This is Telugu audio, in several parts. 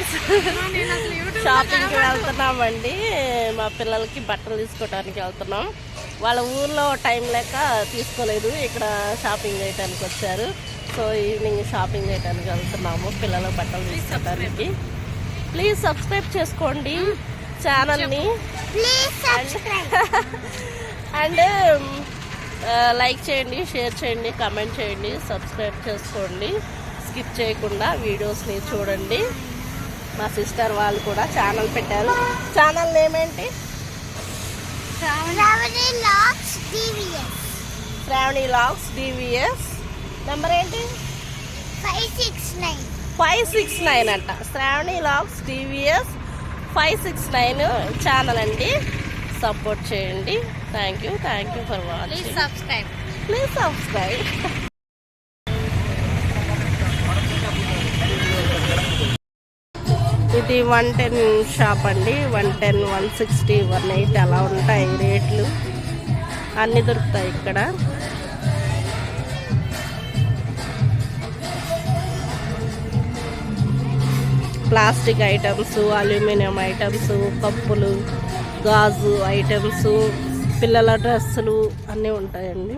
ఫ్రెండ్స్, షాపింగ్కి వెళ్తున్నామండి. మా పిల్లలకి బట్టలు తీసుకోవడానికి వెళ్తున్నాం. వాళ్ళ ఊర్లో టైం లేక తీసుకోలేదు, ఇక్కడ షాపింగ్ చేయడానికి వచ్చారు. సో ఈవినింగ్ షాపింగ్ చేయడానికి వెళ్తున్నాము పిల్లల బట్టలు తీసుకోవడానికి. ప్లీజ్ సబ్స్క్రైబ్ చేసుకోండి ఛానల్ని అండ్ లైక్ చేయండి, షేర్ చేయండి, కామెంట్ చేయండి, సబ్స్క్రైబ్ చేసుకోండి. స్కిప్ చేయకుండా వీడియోస్ని చూడండి. మా సిస్టర్ వాళ్ళు కూడా ఛానల్ పెట్టారు. ఛానల్ నేమ్ ఏంటి? Shravani logs DVS. నెంబర్ ఏంటి? 569 అంట. శ్రావణి లాగ్స్ DVS 569 ఛానల్ అండి. సపోర్ట్ చేయండి. Thank you for watching. Please subscribe. ఇది 110 షాప్ అండి. 110, 160, 180 అలా ఉంటాయి రేట్లు. అన్నీ దొరుకుతాయి ఇక్కడ. ప్లాస్టిక్ ఐటమ్స్, అల్యూమినియం ఐటమ్స్, కప్పులు, గాజు ఐటమ్స్, పిల్లల డ్రెస్సులు అన్నీ ఉంటాయండి.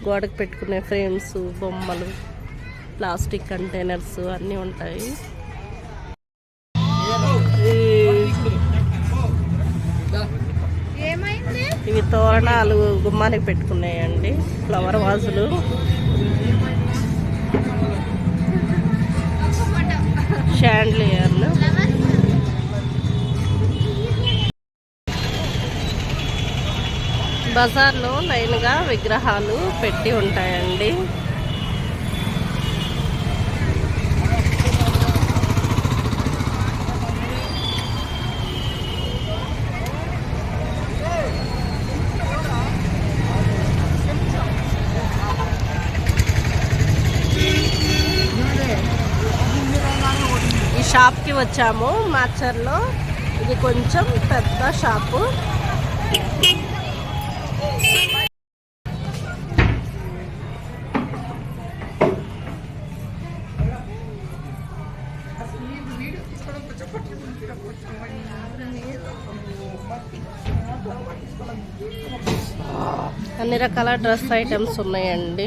గోడకు పెట్టుకునే ఫ్రేమ్స్, బొమ్మలు, ప్లాస్టిక్ కంటైనర్స్ అన్నీ ఉంటాయి. ఇవి తోరణాలు గుమ్మానికి పెట్టుకున్నాయండి. ఫ్లవర్ వాజులు, షాండ్లియర్లు. బజార్లో లైన్గా విగ్రహాలు పెట్టి ఉంటాయండి. ఈ షాప్కి వచ్చాము మాచర్లో. ఇది కొంచెం పెద్ద షాపు. అన్ని రకాల డ్రెస్ ఐటమ్స్ ఉన్నాయండి.